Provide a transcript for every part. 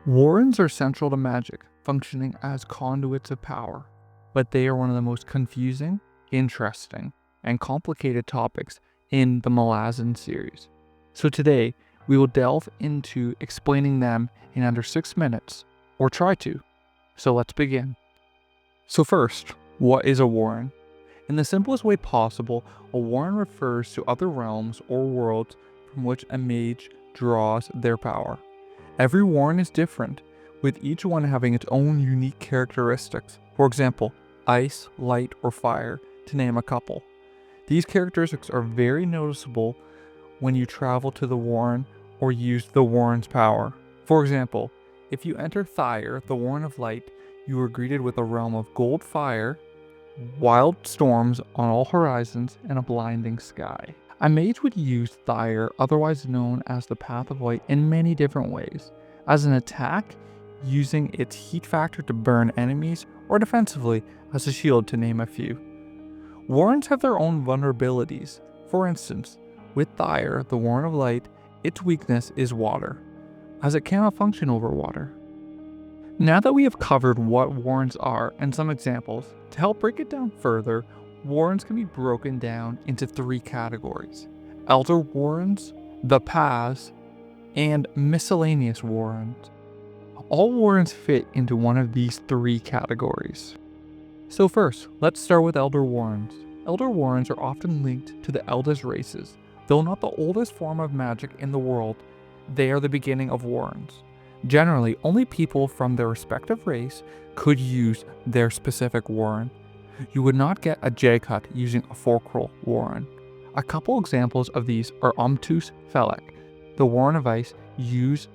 Warrens are central to magic, functioning as conduits of power, but they are one of the most confusing, interesting, and complicated topics in the Malazan series. So today, we will delve into explaining them in under 6 minutes, or try to. So let's begin. So first, what is a warren? In the simplest way possible, a warren refers to other realms or worlds from which a mage draws their power. Every warren is different, with each one having its own unique characteristics. For example, ice, light, or fire, to name a couple. These characteristics are very noticeable when you travel to the warren or use the warren's power. For example, if you enter Thyre, the warren of light, you are greeted with a realm of gold fire, wild storms on all horizons, and a blinding sky. A mage would use Thyre, otherwise known as the Path of Light, in many different ways. As an attack, using its heat factor to burn enemies, or defensively, as a shield to name a few. Warrens have their own vulnerabilities. For instance, with Thyre, the Warren of Light, its weakness is water, as it cannot function over water. Now that we have covered what warrens are and some examples, to help break it down further, warrens can be broken down into 3 categories: Elder Warrens, the Paths, and Miscellaneous Warrens. All warrens fit into one of these 3 categories. So first, let's start with Elder Warrens. Elder Warrens are often linked to the eldest races. Though not the oldest form of magic in the world, they are the beginning of warrens. Generally, only people from their respective race could use their specific warren. You would not get a J-cut using a Forkroll warren. A couple examples of these are Omtus Felek, the warren of ice used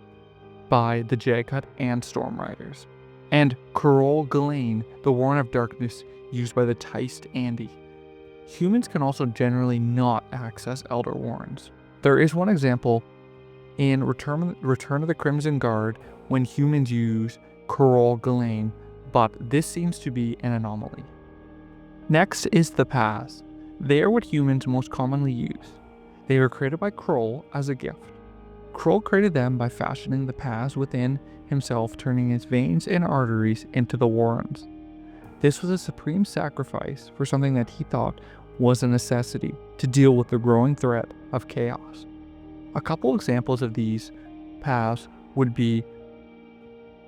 by the J-cut and Storm Riders, and Kurol Ghilain, the warren of darkness used by the Teist Andi. Humans can also generally not access Elder Warrens. There is one example in Return of the Crimson Guard when humans use Kurol Ghilain, but this seems to be an anomaly. Next is the Paths. They are what humans most commonly use. They were created by Kroll as a gift. Kroll created them by fashioning the paths within himself, turning his veins and arteries into the warrens. This was a supreme sacrifice for something that he thought was a necessity to deal with the growing threat of chaos. A couple examples of these paths would be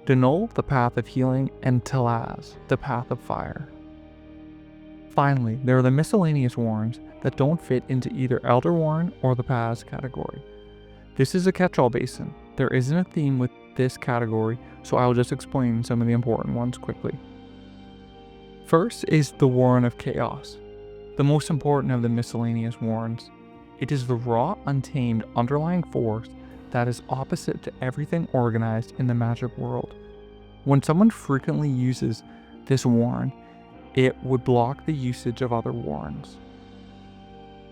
Denol, the path of healing, and Telaz, the path of fire. Finally, there are the miscellaneous warrens that don't fit into either Elder Warren or the paths category. This is a catch-all basin. There isn't a theme with this category, so I'll just explain some of the important ones quickly. First is the Warren of Chaos, the most important of the miscellaneous warrens. It is the raw, untamed, underlying force that is opposite to everything organized in the magic world. When someone frequently uses this warren, it would block the usage of other warrens.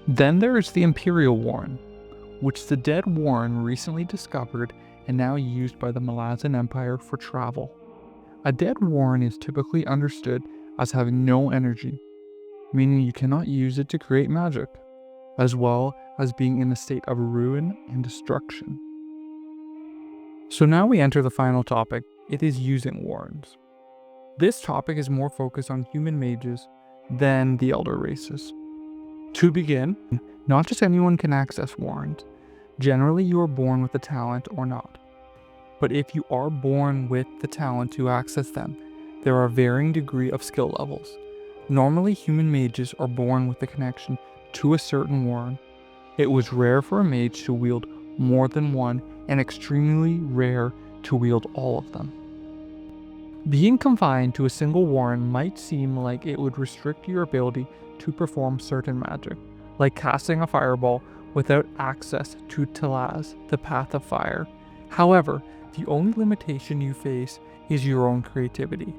Then there is the Imperial Warren, which the dead warren recently discovered and now used by the Malazan Empire for travel. A dead warren is typically understood as having no energy, meaning you cannot use it to create magic, as well as being in a state of ruin and destruction. So now we enter the final topic. It is using warrens. This topic is more focused on human mages than the elder races. To begin, not just anyone can access warrens. Generally, you are born with the talent or not. But if you are born with the talent to access them, there are varying degree of skill levels. Normally, human mages are born with the connection to a certain warren. It was rare for a mage to wield more than one, and extremely rare to wield all of them. Being confined to a single warren might seem like it would restrict your ability to perform certain magic, like casting a fireball without access to Telaz, the path of fire. However, the only limitation you face is your own creativity.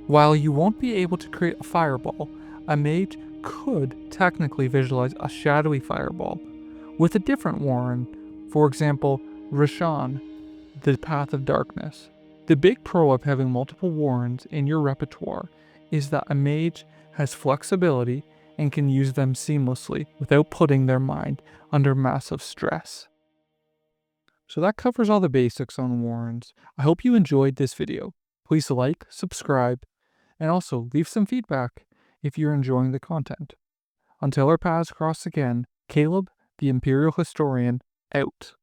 While you won't be able to create a fireball, a mage could technically visualize a shadowy fireball with a different warren, for example, Rishon, the path of darkness. The big pro of having multiple warrens in your repertoire is that a mage has flexibility and can use them seamlessly without putting their mind under massive stress. So that covers all the basics on Warrens. I hope you enjoyed this video. Please like, subscribe, and also leave some feedback if you're enjoying the content. Until our paths cross again, Caleb, the Imperial Historian, out.